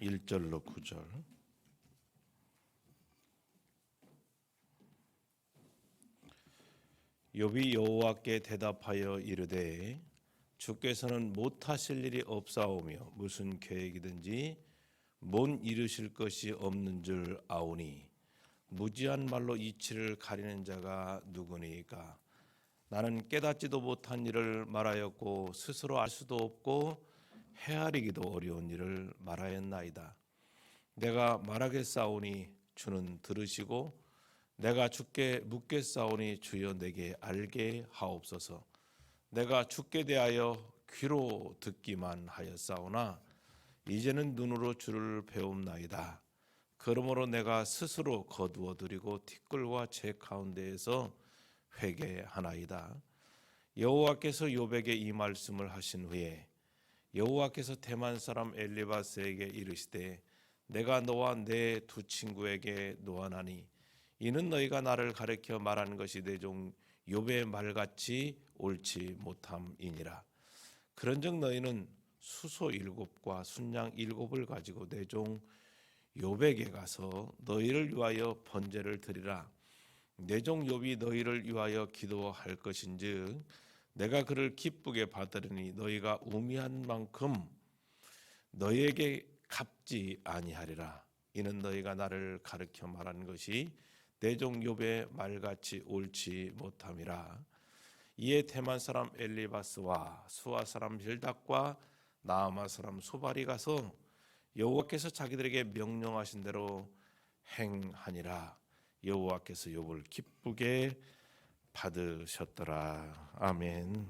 1절로 9절. 욥이 여호와께 대답하여 이르되 주께서는 못하실 일이 없사오며 무슨 계획이든지 못 이루실 것이 없는 줄 아오니 무지한 말로 이치를 가리는 자가 누구니까. 나는 깨닫지도 못한 일을 말하였고 스스로 알 수도 없고 헤아리기도 어려운 일을 말하였나이다. 내가 말하겠사오니 주는 들으시고 내가 주께 묻겠사오니 주여 내게 알게 하옵소서. 내가 주께 대하여 귀로 듣기만 하였사오나 이제는 눈으로 주를 배움나이다. 그러므로 내가 스스로 거두어드리고 티끌과 제 가운데에서 회개하나이다. 여호와께서 욥에게 이 말씀을 하신 후에 여호와께서 대만 사람 엘리바스에게 이르시되 내가 너와 내 두 친구에게 노하나니 이는 너희가 나를 가리켜 말하는 것이 내 종 욥의 말같이 옳지 못함이니라. 그런즉 너희는 수소 7과 순양 7을 가지고 내 종 욥에게 가서 너희를 위하여 번제를 드리라. 내 종 욥이 너희를 위하여 기도할 것인즉 내가 그를 기쁘게 받으리니 너희가 우미한 만큼 너희에게 갚지 아니하리라. 이는 너희가 나를 가르쳐 말하는 것이 내 종 욥의 말같이 옳지 못함이라. 이에 대만 사람 엘리바스와 수아 사람 빌닷과 나아마 사람 소발이 가서 여호와께서 자기들에게 명령하신 대로 행하니라. 여호와께서 욥을 기쁘게 받으셨더라. 아멘.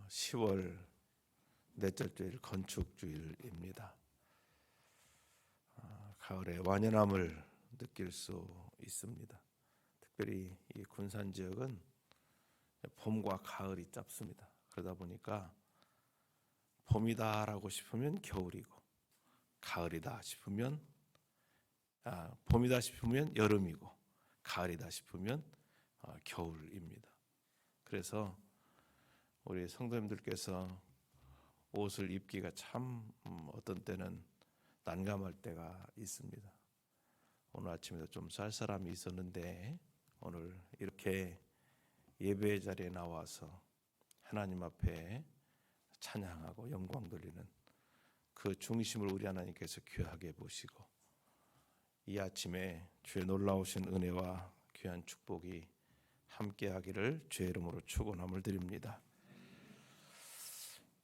10월 넷째 주일 건축주일입니다. 가을에 완연함을 느낄 수 있습니다. 특별히 이 군산 지역은 봄과 가을이 짭습니다. 그러다 보니까 봄이다라고 싶으면 겨울이고 가을이다 싶으면 봄이다 싶으면 여름이고 가을이다 싶으면 겨울입니다. 그래서 우리 성도님들께서 옷을 입기가 참 어떤 때는 난감할 때가 있습니다. 오늘 아침에도 좀 쌀쌀함이 있었는데 오늘 이렇게 예배의 자리에 나와서 하나님 앞에 찬양하고 영광 돌리는 그 중심을 우리 하나님께서 귀하게 보시고 이 아침에 주의 놀라우신 은혜와 귀한 축복이 함께하기를 주의 이름으로 축원함을 드립니다.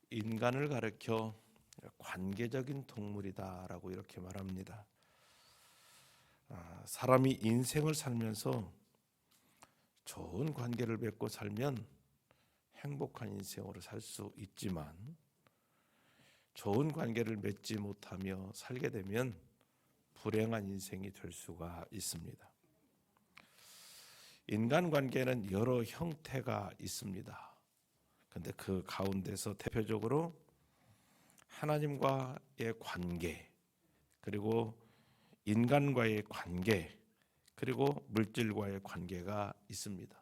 인간을 가리켜 관계적인 동물이다라고 이렇게 말합니다. 사람이 인생을 살면서 좋은 관계를 맺고 살면 행복한 인생으로 살 수 있지만 좋은 관계를 맺지 못하며 살게 되면 불행한 인생이 될 수가 있습니다. 인간관계는 여러 형태가 있습니다. 그런데 그 가운데서 대표적으로 하나님과의 관계, 그리고 인간과의 관계, 그리고 물질과의 관계가 있습니다.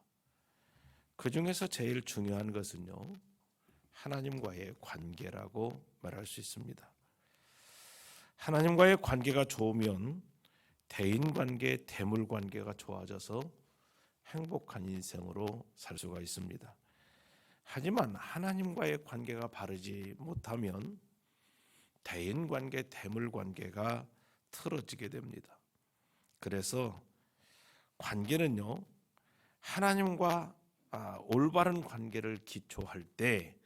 그 중에서 제일 중요한 것은요, 하나님과의 관계라고 말할 수 있습니다. 하나님과의 관계가 좋으면 대인관계, 대물관계가 좋아져서 행복한 인생으로 살 수가 있습니다. 하지만 하나님과의 관계가 바르지 못하면 대인관계, 대물관계가 틀어지게 됩니다. 그래서 관계는요, 하나님과 올바른 관계를 기초할 때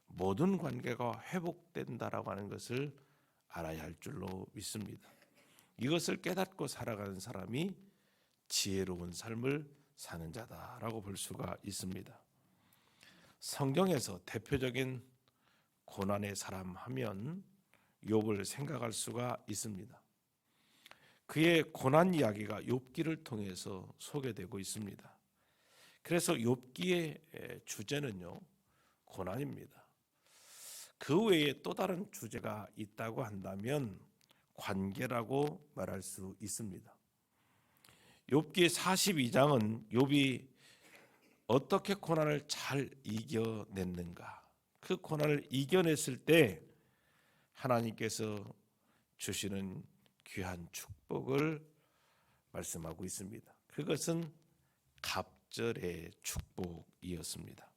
모든 관계가 회복된다라고 하는 것을 알아야 할 줄로 믿습니다. 이것을 깨닫고 살아가는 사람이 지혜로운 삶을 사는 자다라고 볼 수가 있습니다. 성경에서 대표적인 고난의 사람 하면 욥을 생각할 수가 있습니다. 그의 고난 이야기가 욥기를 통해서 소개되고 있습니다. 그래서 욥기의 주제는요, 고난입니다. 그 외에 또 다른 주제가 있다고 한다면 관계라고 말할 수 있습니다. 욥기 42장은 욥이 어떻게 고난을 잘 이겨냈는가, 그 고난을 이겨냈을 때 하나님께서 주시는 귀한 축복을 말씀하고 있습니다. 그것은 갑절의 축복이었습니다.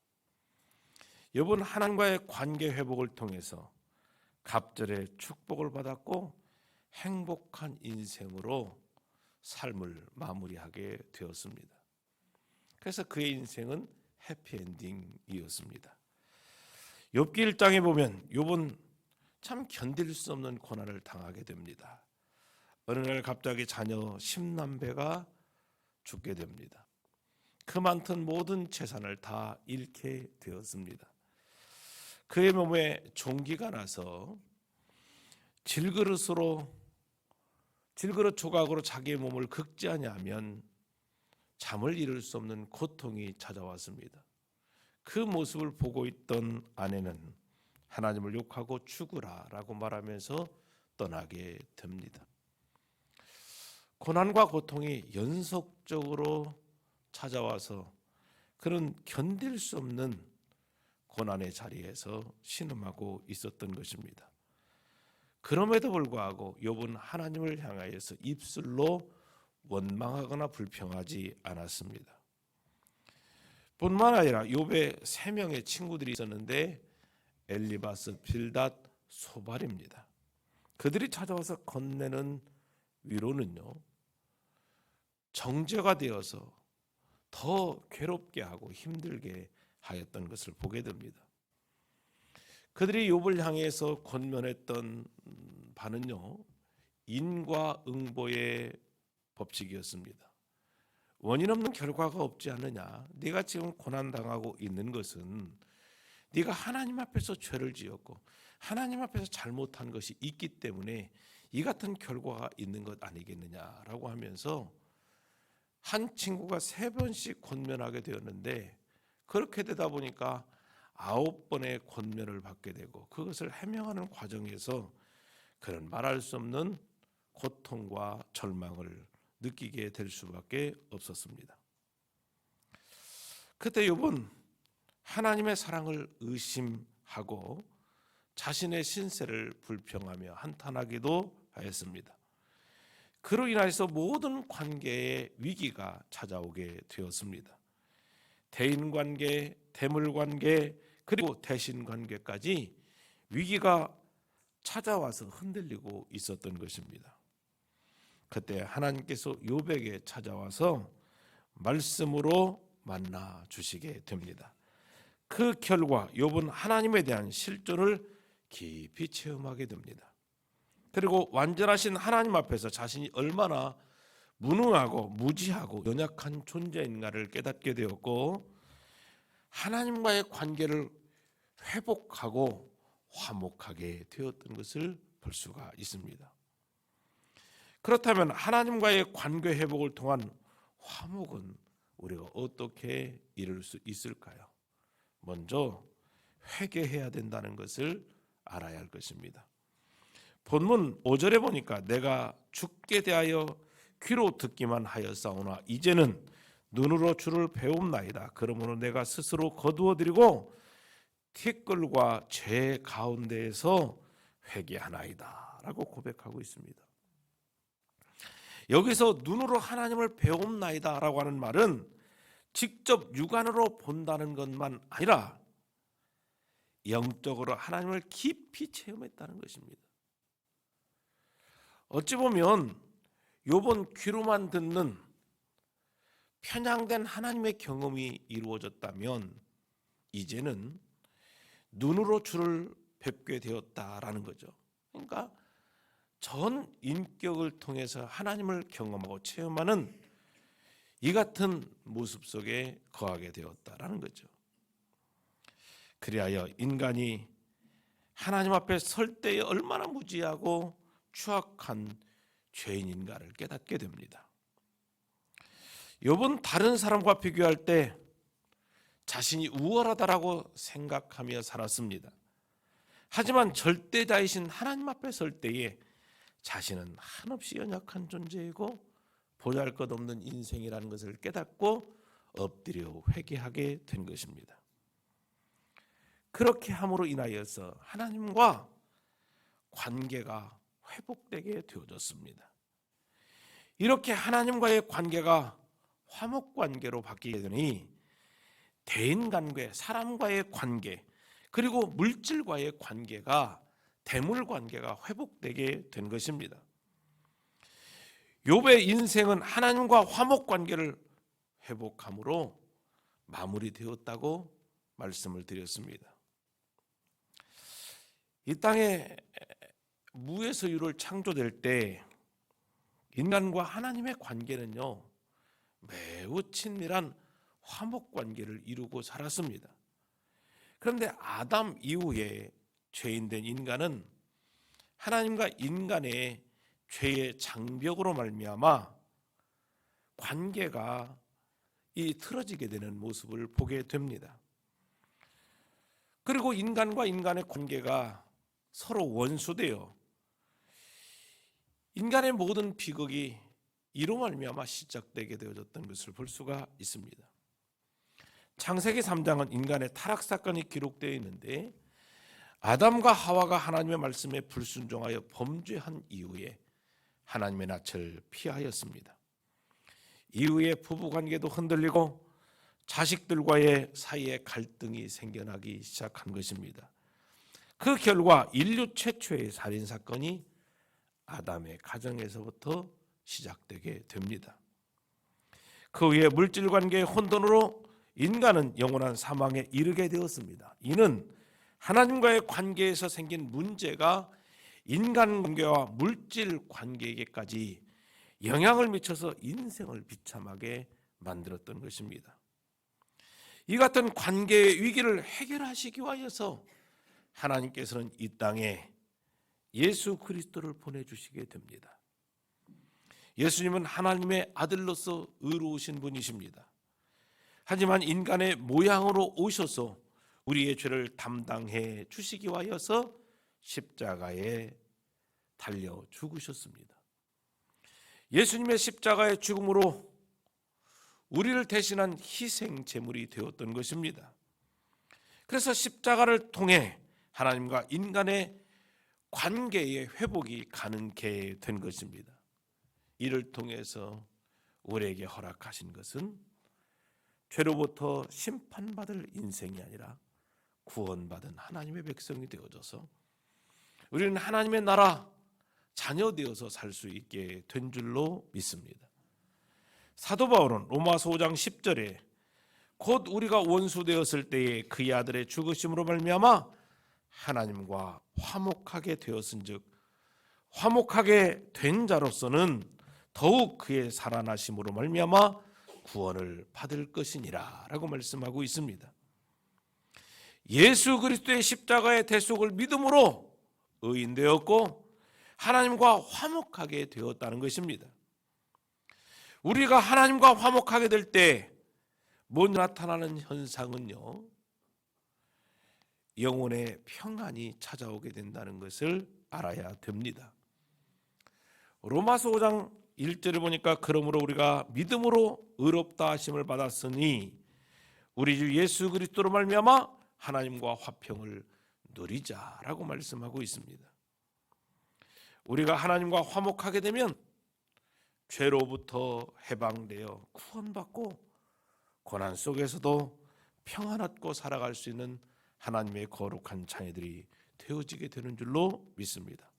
욥은 하나님과의 관계 회복을 통해서 갑절의 축복을 받았고 행복한 인생으로 삶을 마무리하게 되었습니다. 그래서 그의 인생은 해피엔딩이었습니다. 욥기 1장에 보면 욥은 참 견딜 수 없는 고난을 당하게 됩니다. 어느 날 갑자기 자녀 10남배가 죽게 됩니다. 그 많던 모든 재산을 다 잃게 되었습니다. 그의 몸에 종기가 나서 질그릇 조각으로 자기의 몸을 긁지 하면 잠을 이룰 수 없는 고통이 찾아왔습니다. 그 모습을 보고 있던 아내는 하나님을 욕하고 죽으라라고 말하면서 떠나게 됩니다. 고난과 고통이 연속적으로 찾아와서 그는 견딜 수 없는 고난의 자리에서 신음하고 있었던 것입니다. 그럼에도 불구하고 욥은 하나님을 향하여서 입술로 원망하거나 불평하지 않았습니다. 뿐만 아니라 욥의 3명의 친구들이 있었는데 엘리바스, 빌닷, 소발입니다. 그들이 찾아와서 건네는 위로는요, 정죄가 되어서 더 괴롭게 하고 힘들게 하였던 것을 보게 됩니다. 그들이 욥을 향해서 권면했던 바는요, 인과응보의 법칙이었습니다. 원인 없는 결과가 없지 않느냐. 네가 지금 고난당하고 있는 것은 네가 하나님 앞에서 죄를 지었고 하나님 앞에서 잘못한 것이 있기 때문에 이 같은 결과가 있는 것 아니겠느냐라고 하면서 한 친구가 3번씩 권면하게 되었는데, 그렇게 되다 보니까 9번의 권면을 받게 되고 그것을 해명하는 과정에서 그는 말할 수 없는 고통과 절망을 느끼게 될 수밖에 없었습니다. 그때 욥은 하나님의 사랑을 의심하고 자신의 신세를 불평하며 한탄하기도 하였습니다. 그로 인해서 모든 관계에 위기가 찾아오게 되었습니다. 대인관계, 대물관계, 그리고 대신관계까지 위기가 찾아와서 흔들리고 있었던 것입니다. 그때 하나님께서 욥에게 찾아와서 말씀으로 만나 주시게 됩니다. 그 결과 욥은 하나님에 대한 실존을 깊이 체험하게 됩니다. 그리고 완전하신 하나님 앞에서 자신이 얼마나 무능하고 무지하고 연약한 존재인가를 깨닫게 되었고, 하나님과의 관계를 회복하고 화목하게 되었던 것을 볼 수가 있습니다. 그렇다면 하나님과의 관계 회복을 통한 화목은 우리가 어떻게 이룰 수 있을까요? 먼저 회개해야 된다는 것을 알아야 할 것입니다. 본문 5절에 보니까 내가 주께 대하여 귀로 듣기만 하였사오나 이제는 눈으로 주를 배움나이다. 그러므로 내가 스스로 거두어드리고 티끌과 죄 가운데에서 회개하나이다 라고 고백하고 있습니다. 여기서 눈으로 하나님을 배움나이다 라고 하는 말은 직접 육안으로 본다는 것만 아니라 영적으로 하나님을 깊이 체험했다는 것입니다. 어찌 보면 욥은 귀로만 듣는 편향된 하나님의 경험이 이루어졌다면 이제는 눈으로 주를 뵙게 되었다라는 거죠. 그러니까 전 인격을 통해서 하나님을 경험하고 체험하는 이 같은 모습 속에 거하게 되었다라는 거죠. 그리하여 인간이 하나님 앞에 설 때에 얼마나 무지하고 추악한 죄인인가를 깨닫게 됩니다. 욥은 다른 사람과 비교할 때 자신이 우월하다라고 생각하며 살았습니다. 하지만 절대자이신 하나님 앞에 설 때에 자신은 한없이 연약한 존재이고 보잘것없는 인생이라는 것을 깨닫고 엎드려 회개하게 된 것입니다. 그렇게 함으로 인하여서 하나님과 관계가 회복되게 되어졌습니다. 이렇게 하나님과의 관계가 화목관계로 바뀌게 되니 대인관계, 사람과의 관계, 그리고 물질과의 관계가, 대물관계가 회복되게 된 것입니다. 욥의 인생은 하나님과 화목관계를 회복함으로 마무리되었다고 말씀을 드렸습니다. 이 땅에 무에서 유를 창조될 때 인간과 하나님의 관계는요, 매우 친밀한 화목관계를 이루고 살았습니다. 그런데 아담 이후에 죄인된 인간은 하나님과 인간의 죄의 장벽으로 말미암아 관계가 틀어지게 되는 모습을 보게 됩니다. 그리고 인간과 인간의 관계가 서로 원수되어 인간의 모든 비극이 이로 말미암아 시작되게 되어졌던 것을 볼 수가 있습니다. 창세기 3장은 인간의 타락 사건이 기록되어 있는데, 아담과 하와가 하나님의 말씀에 불순종하여 범죄한 이후에 하나님의 낯을 피하였습니다. 이후에 부부관계도 흔들리고 자식들과의 사이에 갈등이 생겨나기 시작한 것입니다. 그 결과 인류 최초의 살인사건이 아담의 가정에서부터 시작되게 됩니다. 그 후에 물질관계의 혼돈으로 인간은 영원한 사망에 이르게 되었습니다. 이는 하나님과의 관계에서 생긴 문제가 인간관계와 물질관계에까지 영향을 미쳐서 인생을 비참하게 만들었던 것입니다. 이 같은 관계의 위기를 해결하시기 위하여서 하나님께서는 이 땅에 예수 그리스도를 보내주시게 됩니다. 예수님은 하나님의 아들로서 의로우신 분이십니다. 하지만 인간의 모양으로 오셔서 우리의 죄를 담당해 주시기 위하여서 십자가에 달려 죽으셨습니다. 예수님의 십자가의 죽음으로 우리를 대신한 희생 제물이 되었던 것입니다. 그래서 십자가를 통해 하나님과 인간의 관계의 회복이 가능케 된 것입니다. 이를 통해서 우리에게 허락하신 것은 죄로부터 심판받을 인생이 아니라 구원받은 하나님의 백성이 되어져서 우리는 하나님의 나라 자녀 되어서 살 수 있게 된 줄로 믿습니다. 사도 바울은 로마서 5장 10절에 곧 우리가 원수 되었을 때에 그의 아들의 죽으심으로 말미암아 하나님과 화목하게 되었은즉 화목하게 된 자로서는 더욱 그의 살아나심으로 말미암아 구원을 받을 것이니라 라고 말씀하고 있습니다. 예수 그리스도의 십자가의 대속을 믿음으로 의인되었고 하나님과 화목하게 되었다는 것입니다. 우리가 하나님과 화목하게 될 때 먼저 나타나는 현상은요, 영혼의 평안이 찾아오게 된다는 것을 알아야 됩니다. 로마서 5장 1절을 보니까 그러므로 우리가 믿음으로 의롭다 하심을 받았으니 우리 주 예수 그리스도로 말미암아 하나님과 화평을 누리자라고 말씀하고 있습니다. 우리가 하나님과 화목하게 되면 죄로부터 해방되어 구원받고 고난 속에서도 평안 얻고 살아갈 수 있는 하나님의 거룩한 자녀들이 되어지게 되는 줄로 믿습니다.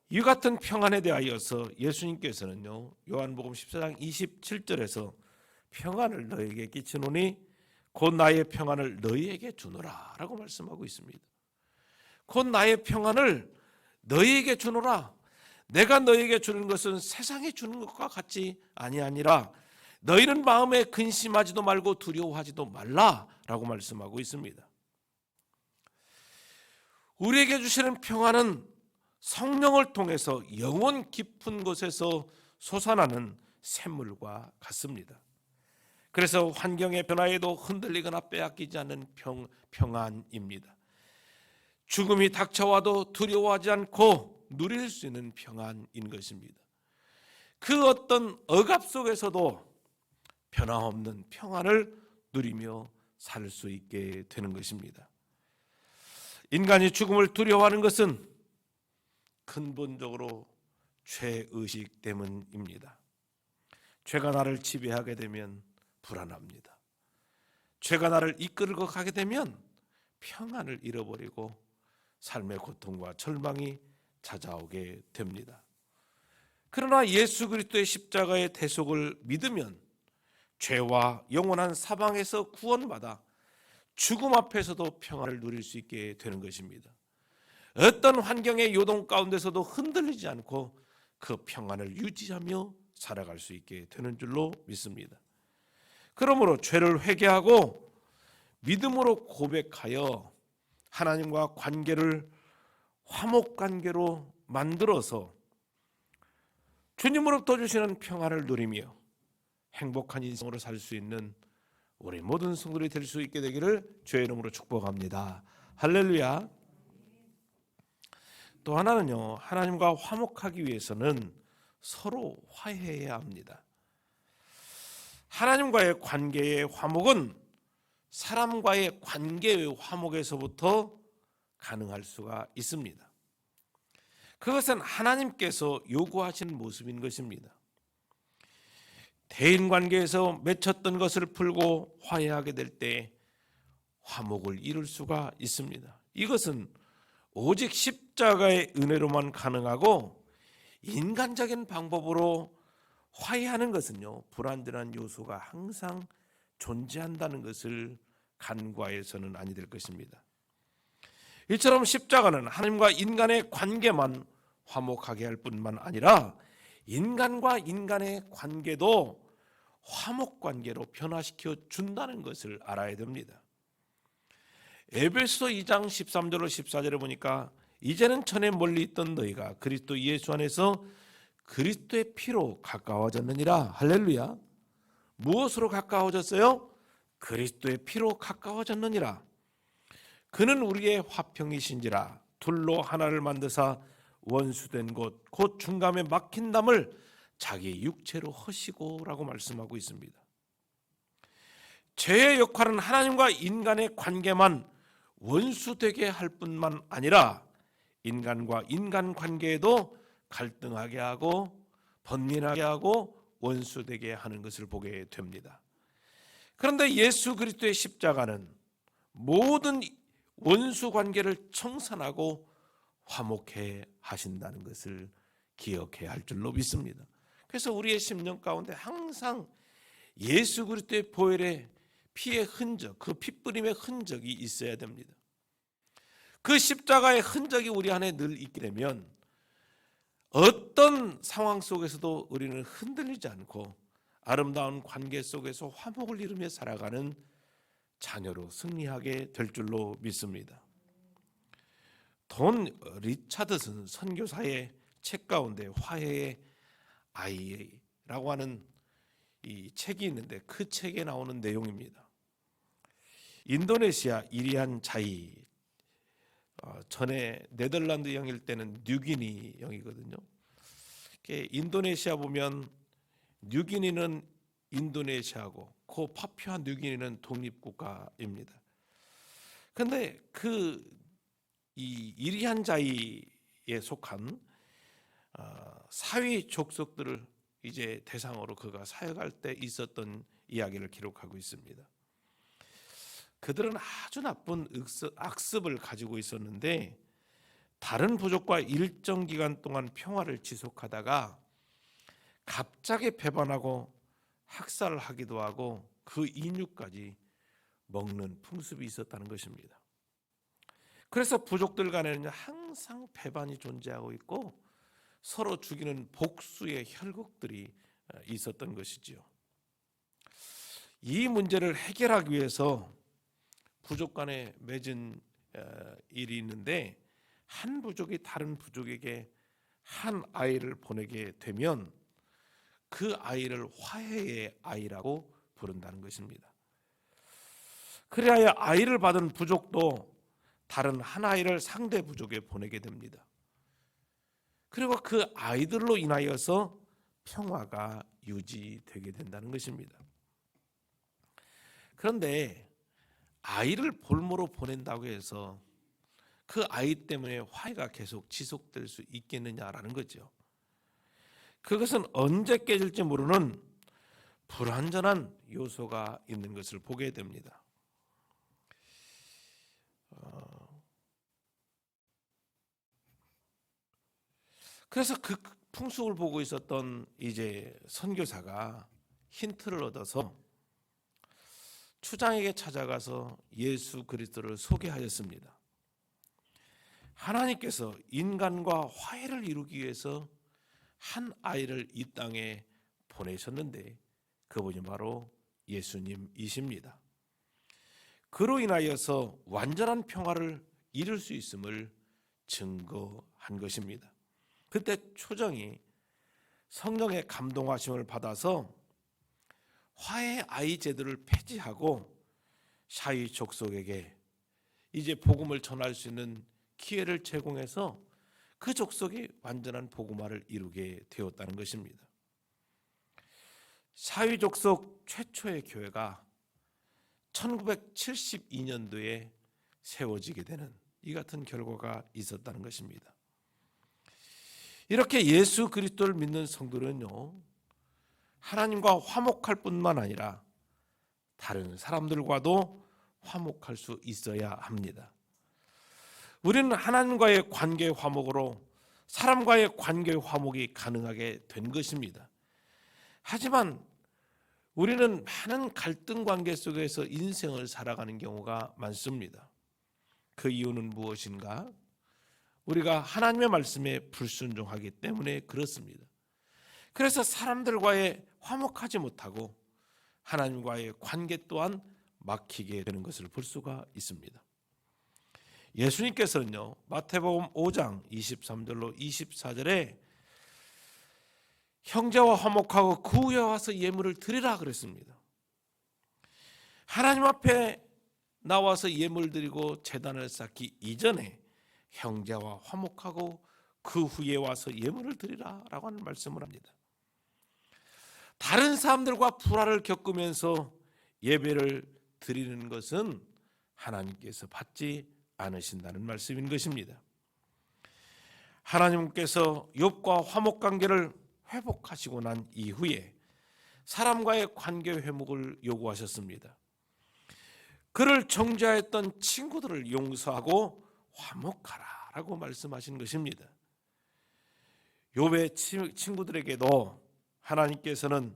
이 같은 평안에 대하여서 예수님께서는요, 요한복음 14장 27절에서 평안을 너에게 끼치노니 곧 나의 평안을 너희에게 주노라 라고 말씀하고 있습니다. 곧 나의 평안을 너희에게 주노라. 내가 너희에게 주는 것은 세상에 주는 것과 같이 아니라 너희는 마음에 근심하지도 말고 두려워하지도 말라라고 말씀하고 있습니다. 우리에게 주시는 평안은 성령을 통해서 영혼 깊은 곳에서 솟아나는 샘물과 같습니다. 그래서 환경의 변화에도 흔들리거나 빼앗기지 않는 평안입니다. 죽음이 닥쳐와도 두려워하지 않고 누릴 수 있는 평안인 것입니다. 그 어떤 억압 속에서도 변함없는 평안을 누리며 살 수 있게 되는 것입니다. 인간이 죽음을 두려워하는 것은 근본적으로 죄의식 때문입니다. 죄가 나를 지배하게 되면 불안합니다. 죄가 나를 이끌고 가게 되면 평안을 잃어버리고 삶의 고통과 절망이 찾아오게 됩니다. 그러나 예수 그리스도의 십자가의 대속을 믿으면 죄와 영원한 사방에서 구원받아 죽음 앞에서도 평안을 누릴 수 있게 되는 것입니다. 어떤 환경의 요동 가운데서도 흔들리지 않고 그 평안을 유지하며 살아갈 수 있게 되는 줄로 믿습니다. 그러므로 죄를 회개하고 믿음으로 고백하여 하나님과 관계를 화목관계로 만들어서 주님으로부터 주시는 평안을 누리며 행복한 인생으로 살 수 있는 우리 모든 성도들이 될 수 있게 되기를 주의 이름으로 축복합니다. 할렐루야. 또 하나는요, 하나님과 화목하기 위해서는 서로 화해해야 합니다. 하나님과의 관계의 화목은 사람과의 관계의 화목에서부터 가능할 수가 있습니다. 그것은 하나님께서 요구하시는 모습인 것입니다. 대인관계에서 맺혔던 것을 풀고 화해하게 될 때 화목을 이룰 수가 있습니다. 이것은 오직 십자가의 은혜로만 가능하고 인간적인 방법으로 화해하는 것은요, 불완전한 요소가 항상 존재한다는 것을 간과해서는 아니 될 것입니다. 이처럼 십자가는 하나님과 인간의 관계만 화목하게 할 뿐만 아니라 인간과 인간의 관계도 화목 관계로 변화시켜 준다는 것을 알아야 됩니다. 에베소 2장 13절로 14절에 보니까 이제는 전에 멀리 있던 너희가 그리스도 예수 안에서 그리스도의 피로 가까워졌느니라. 할렐루야. 무엇으로 가까워졌어요? 그리스도의 피로 가까워졌느니라. 그는 우리의 화평이신지라. 둘로 하나를 만드사 원수된 곳 곧 중감에 막힌 담을 자기 육체로 허시고 라고 말씀하고 있습니다. 죄의 역할은 하나님과 인간의 관계만 원수되게 할 뿐만 아니라 인간과 인간 관계에도 갈등하게 하고 번민하게 하고 원수되게 하는 것을 보게 됩니다. 그런데 예수 그리스도의 십자가는 모든 원수 관계를 청산하고 화목해 하신다는 것을 기억해야 할 줄로 믿습니다. 그래서 우리의 심령 가운데 항상 예수 그리스도의 보혈의 피의 흔적, 그 핏뿌림의 흔적이 있어야 됩니다. 그 십자가의 흔적이 우리 안에 늘 있게 되면 어떤 상황 속에서도 우리는 흔들리지 않고 아름다운 관계 속에서 화목을 이루며 살아가는 자녀로 승리하게 될 줄로 믿습니다. 돈 리차드슨 선교사의 책 가운데 화해의 아이라고 하는 이 책이 있는데 그 책에 나오는 내용입니다. 인도네시아 이리안 자이, 전에 네덜란드 영일 때는 뉴기니 영이거든요. 인도네시아 보면 뉴기니는 인도네시아고 그 파푸아 뉴기니는 독립국가입니다. 그런데 이 이리안 자이에 속한 사위 족속들을 이제 대상으로 그가 사역할 때 있었던 이야기를 기록하고 있습니다. 그들은 아주 나쁜 악습을 가지고 있었는데 다른 부족과 일정 기간 동안 평화를 지속하다가 갑자기 배반하고 학살을 하기도 하고 그 인육까지 먹는 풍습이 있었다는 것입니다. 그래서 부족들 간에는 항상 배반이 존재하고 있고 서로 죽이는 복수의 혈극들이 있었던 것이지요. 이 문제를 해결하기 위해서 부족 간에 맺은 일이 있는데 한 부족이 다른 부족에게 한 아이를 보내게 되면 그 아이를 화해의 아이라고 부른다는 것입니다. 그래야 아이를 받은 부족도 다른 한 아이를 상대 부족에 보내게 됩니다. 그리고 그 아이들로 인하여서 평화가 유지되게 된다는 것입니다. 그런데 아이를 볼모로 보낸다고 해서 그 아이 때문에 화해가 계속 지속될 수 있겠느냐라는 거죠. 그것은 언제 깨질지 모르는 불완전한 요소가 있는 것을 보게 됩니다. 그래서 그 풍속을 보고 있었던 이제 선교사가 힌트를 얻어서 추장에게 찾아가서 예수 그리스도를 소개하였습니다. 하나님께서 인간과 화해를 이루기 위해서 한 아이를 이 땅에 보내셨는데 그분이 바로 예수님이십니다. 그로 인하여서 완전한 평화를 이룰 수 있음을 증거한 것입니다. 그때 초정이 성령의 감동하심을 받아서 화해 아이 제도를 폐지하고 샤이 족속에게 이제 복음을 전할 수 있는 기회를 제공해서 그 족속이 완전한 복음화를 이루게 되었다는 것입니다. 샤이 족속 최초의 교회가 1972년도에 세워지게 되는 이 같은 결과가 있었다는 것입니다. 이렇게 예수 그리스도를 믿는 성도는요, 하나님과 화목할 뿐만 아니라 다른 사람들과도 화목할 수 있어야 합니다. 우리는 하나님과의 관계의 화목으로 사람과의 관계의 화목이 가능하게 된 것입니다. 하지만 우리는 많은 갈등 관계 속에서 인생을 살아가는 경우가 많습니다. 그 이유는 무엇인가? 우리가 하나님의 말씀에 불순종하기 때문에 그렇습니다. 그래서 사람들과의 화목하지 못하고 하나님과의 관계 또한 막히게 되는 것을 볼 수가 있습니다. 예수님께서는요, 마태복음 5장 23절로 24절에 형제와 화목하고 그 후에 와서 예물을 드리라 그랬습니다. 하나님 앞에 나와서 예물 드리고 제단을 쌓기 이전에 형제와 화목하고 그 후에 와서 예물을 드리라 라고 하는 말씀을 합니다. 다른 사람들과 불화를 겪으면서 예배를 드리는 것은 하나님께서 받지 않으신다는 말씀인 것입니다. 하나님께서 욥과 화목 관계를 회복하시고 난 이후에 사람과의 관계 회복을 요구하셨습니다. 그를 정죄했던 친구들을 용서하고 화목하라라고 말씀하신 것입니다. 욥의 친구들에게도 하나님께서는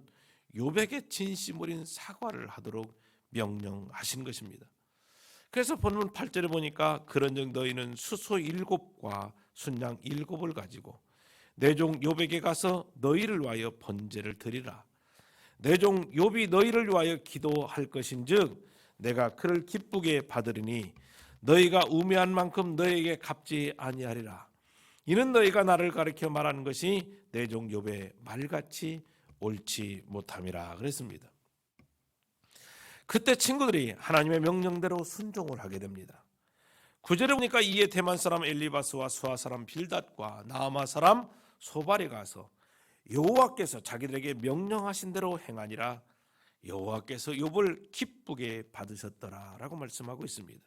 욥에게 진심 어린 사과를 하도록 명령하신 것입니다. 그래서 본문 8절에 보니까 그런즉 너희는 수소 7과 순양 7을 가지고 내 종 욥에게 가서 너희를 위하여 번제를 드리라. 내 종 욥이 너희를 위하여 기도할 것인즉 내가 그를 기쁘게 받으리니 너희가 우매한 만큼 너희에게 갚지 아니하리라. 이는 너희가 나를 가리켜 말하는 것이 내 종 욥의 말같이 옳지 못함이라 그랬습니다. 그때 친구들이 하나님의 명령대로 순종을 하게 됩니다. 9절에 보니까 이에 대만 사람 엘리바스와 수아 사람 빌닷과 나아마 사람 소발이 가서 여호와께서 자기들에게 명령하신 대로 행하니라. 여호와께서 욥을 기쁘게 받으셨더라라고 말씀하고 있습니다.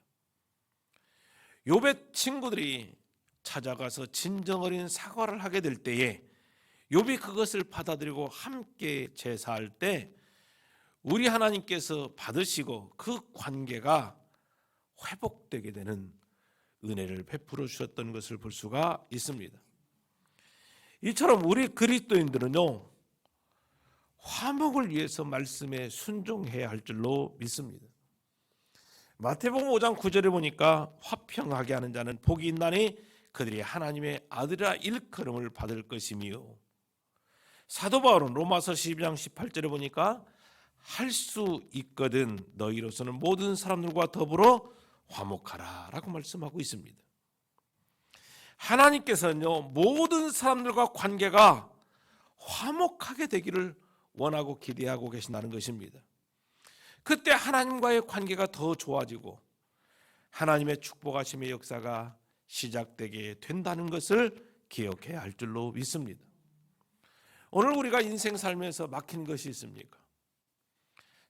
욥의 친구들이 찾아가서 진정 어린 사과를 하게 될 때에 욥이 그것을 받아들이고 함께 제사할 때 우리 하나님께서 받으시고 그 관계가 회복되게 되는 은혜를 베풀어 주셨던 것을 볼 수가 있습니다. 이처럼 우리 그리스도인들은요, 화목을 위해서 말씀에 순종해야 할 줄로 믿습니다. 마태복음 5장 9절에 보니까 화평하게 하는 자는 복이 있나니 그들이 하나님의 아들이라 일컬음을 받을 것이며, 사도 바울은 로마서 12장 18절에 보니까 할 수 있거든 너희로서는 모든 사람들과 더불어 화목하라 라고 말씀하고 있습니다. 하나님께서는요, 모든 사람들과 관계가 화목하게 되기를 원하고 기대하고 계신다는 것입니다. 그때 하나님과의 관계가 더 좋아지고 하나님의 축복하심의 역사가 시작되게 된다는 것을 기억해야 할 줄로 믿습니다. 오늘 우리가 인생 살면서 막힌 것이 있습니까?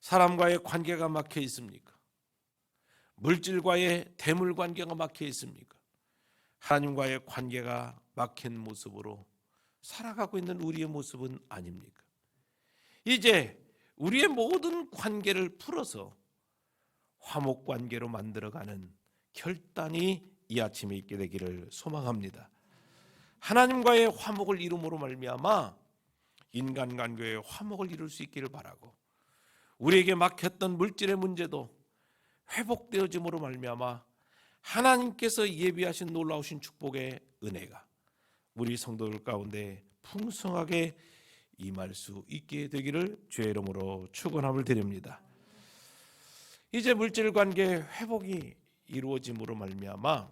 사람과의 관계가 막혀 있습니까? 물질과의 대물 관계가 막혀 있습니까? 하나님과의 관계가 막힌 모습으로 살아가고 있는 우리의 모습은 아닙니까? 이제 우리의 모든 관계를 풀어서 화목 관계로 만들어가는 결단이 이 아침에 있게 되기를 소망합니다. 하나님과의 화목을 이룸으로 말미암아 인간관계의 화목을 이룰 수 있기를 바라고, 우리에게 막혔던 물질의 문제도 회복되어짐으로 말미암아 하나님께서 예비하신 놀라우신 축복의 은혜가 우리 성도들 가운데 풍성하게 임할 수 있게 되기를 주의 이름으로 축원함을 드립니다. 이제 물질 관계 회복이 이루어짐으로 말미암아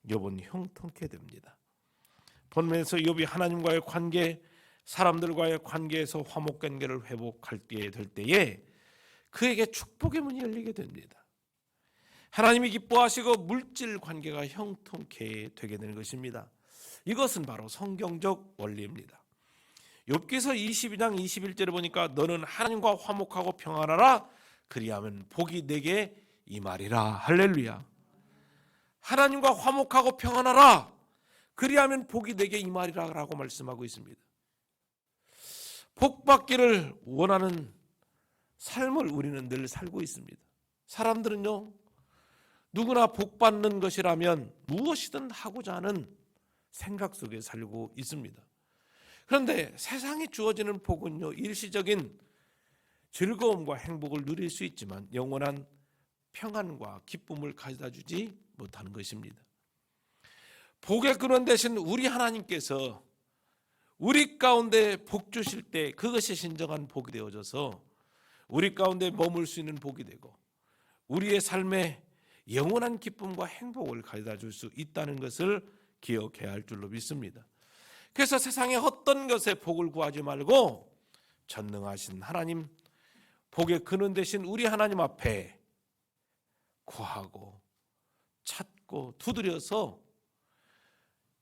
욥은 형통케 됩니다. 본문에서 욥이 하나님과의 관계, 사람들과의 관계에서 화목 관계를 회복할 때 될 때에 그에게 축복의 문이 열리게 됩니다. 하나님이 기뻐하시고 물질 관계가 형통케 되게 되는 것입니다. 이것은 바로 성경적 원리입니다. 욥기서 22장 21절에 보니까 너는 하나님과 화목하고 평안하라, 그리하면 복이 내게 임하리라. 할렐루야. 하나님과 화목하고 평안하라, 그리하면 복이 내게 임하리라 라고 말씀하고 있습니다. 복 받기를 원하는 삶을 우리는 늘 살고 있습니다. 사람들은요, 누구나 복 받는 것이라면 무엇이든 하고자 하는 생각 속에 살고 있습니다. 그런데 세상에 주어지는 복은요, 일시적인 즐거움과 행복을 누릴 수 있지만 영원한 평안과 기쁨을 가져다 주지 못하는 것입니다. 복의 근원 되신 우리 하나님께서 우리 가운데 복 주실 때 그것이 진정한 복이 되어져서 우리 가운데 머물 수 있는 복이 되고 우리의 삶에 영원한 기쁨과 행복을 가져다 줄 수 있다는 것을 기억해야 할 줄로 믿습니다. 그래서 세상의 어떤 것에 복을 구하지 말고 전능하신 하나님, 복의 근원 되신 우리 하나님 앞에 구하고 찾고 두드려서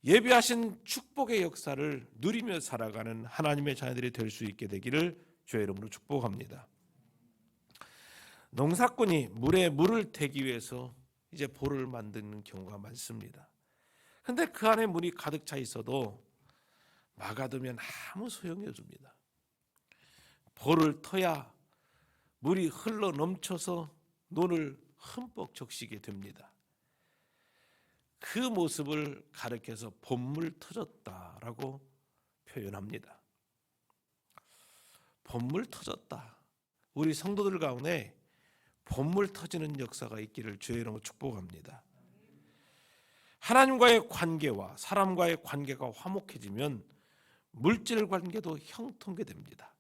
예비하신 축복의 역사를 누리며 살아가는 하나님의 자녀들이 될 수 있게 되기를 주의 이름으로 축복합니다. 농사꾼이 물에 물을 대기 위해서 이제 볼을 만드는 경우가 많습니다. 그런데 그 안에 물이 가득 차 있어도 막아두면 아무 소용이 없습니다. 볼을 터야 물이 흘러 넘쳐서 논을 흠뻑 적시게 됩니다. 그 모습을 가리켜서 본물 터졌다라고 표현합니다. 본물 터졌다. 우리 성도들 가운데 본물 터지는 역사가 있기를 주의 이름으로 축복합니다. 하나님과의 관계와 사람과의 관계가 화목해지면 물질 관계도 형통하게 됩니다.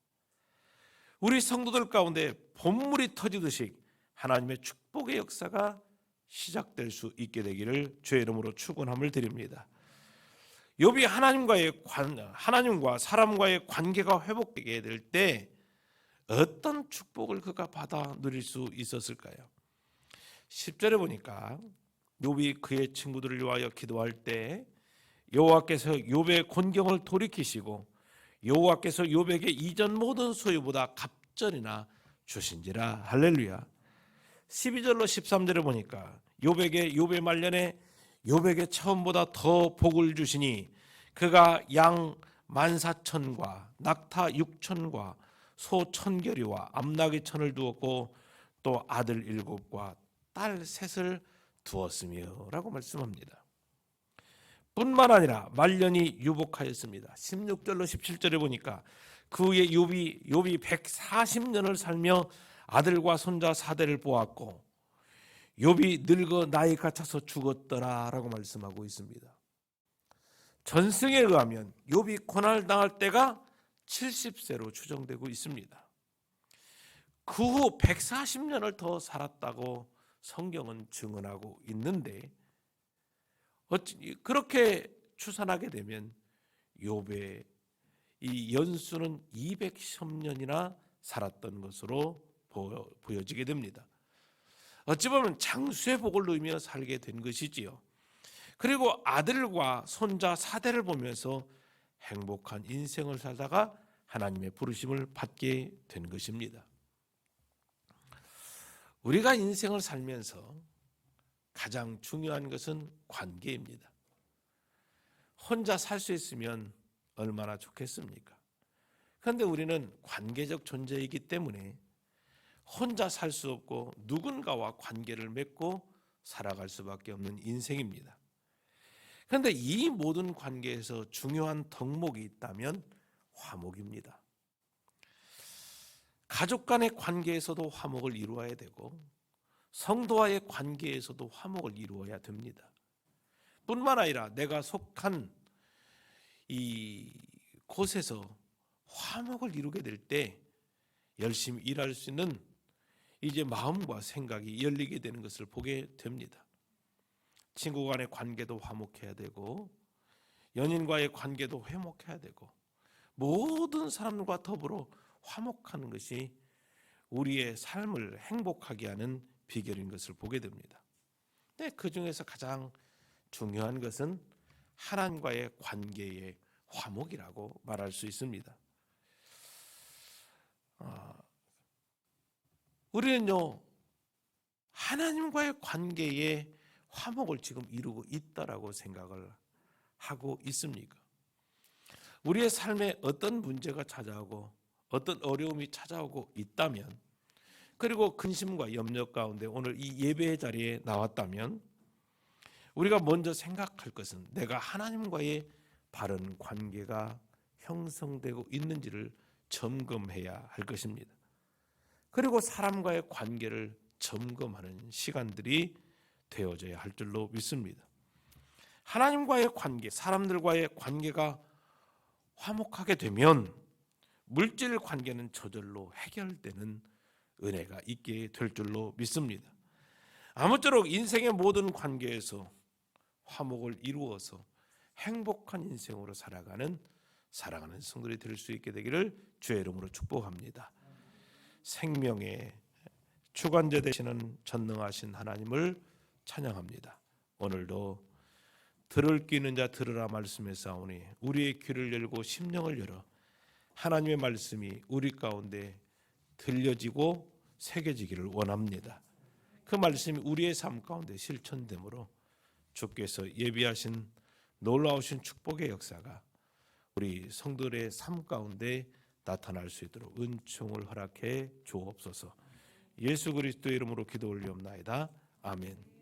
우리 성도들 가운데 본물이 터지듯이 하나님의 축복의 역사가 시작될 수 있게 되기를 주의 이름으로 축원함을 드립니다. 욥이 하나님과 사람과의 관계가 회복되게 될 때 어떤 축복을 그가 받아 누릴 수 있었을까요? 10절에 보니까 욥이 그의 친구들을 위하여 기도할 때 여호와께서 욥의 곤경을 돌이키시고 여호와께서 욥에게 이전 모든 소유보다 갑절이나 주신지라. 할렐루야. 12절로 13절에 보니까 욥의 말년에 욥에게 처음보다 더 복을 주시니 그가 양 14,000과 낙타 6,000과 소 1,000결이와 암나귀 1,000을 두었고 또 아들 7과 딸 3을 두었으며 라고 말씀합니다. 뿐만 아니라 말년이 유복하였습니다. 16절로 17절에 보니까 그 후에 욥이 140년을 살며 아들과 손자 4대를 보았고 욥이 늙어 나이가 차서 죽었더라 라고 말씀하고 있습니다. 전승에 의하면 욥이 고난을 당할 때가 70세로 추정되고 있습니다. 그 후 140년을 더 살았다고 성경은 증언하고 있는데 그렇게 추산하게 되면 욥의 이 연수는 210년이나 살았던 것으로 보여지게 됩니다. 어찌 보면 장수의 복을 누리며 살게 된 것이지요. 그리고 아들과 손자 4대를 보면서 행복한 인생을 살다가 하나님의 부르심을 받게 된 것입니다. 우리가 인생을 살면서 가장 중요한 것은 관계입니다. 혼자 살 수 있으면 얼마나 좋겠습니까? 그런데 우리는 관계적 존재이기 때문에 혼자 살 수 없고 누군가와 관계를 맺고 살아갈 수밖에 없는 인생입니다. 그런데 이 모든 관계에서 중요한 덕목이 있다면 화목입니다. 가족 간의 관계에서도 화목을 이루어야 되고 성도와의 관계에서도 화목을 이루어야 됩니다. 뿐만 아니라 내가 속한 이 곳에서 화목을 이루게 될 때 열심히 일할 수 있는 이제 마음과 생각이 열리게 되는 것을 보게 됩니다. 친구 간의 관계도 화목해야 되고 연인과의 관계도 화목해야 되고 모든 사람과 더불어 화목하는 것이 우리의 삶을 행복하게 하는 비결인 것을 보게 됩니다. 근데 그 중에서 가장 중요한 것은 하나님과의 관계의 화목이라고 말할 수 있습니다. 우리는요, 하나님과의 관계에 화목을 지금 이루고 있다라고 생각을 하고 있습니까? 우리의 삶에 어떤 문제가 찾아오고 어떤 어려움이 찾아오고 있다면, 그리고 근심과 염려 가운데 오늘 이 예배의 자리에 나왔다면 우리가 먼저 생각할 것은 내가 하나님과의 바른 관계가 형성되고 있는지를 점검해야 할 것입니다. 그리고 사람과의 관계를 점검하는 시간들이 되어져야 할 줄로 믿습니다. 하나님과의 관계, 사람들과의 관계가 화목하게 되면 물질 관계는 저절로 해결되는 은혜가 있게 될 줄로 믿습니다. 아무쪼록 인생의 모든 관계에서 화목을 이루어서 행복한 인생으로 살아가는 사랑하는 성도들이 될 수 있게 되기를 주의 이름으로 축복합니다. 생명의 주관자 되시는 전능하신 하나님을 찬양합니다. 오늘도 들을 귀 있는 자 들으라 말씀에 싸우니 우리의 귀를 열고 심령을 열어 하나님의 말씀이 우리 가운데 들려지고 새겨지기를 원합니다. 그 말씀이 우리의 삶 가운데 실천되므로 주께서 예비하신 놀라우신 축복의 역사가 우리 성도들의 삶 가운데 나타날 수 있도록 은총을 허락해 주옵소서. 예수 그리스도의 이름으로 기도 올리옵나이다. 아멘.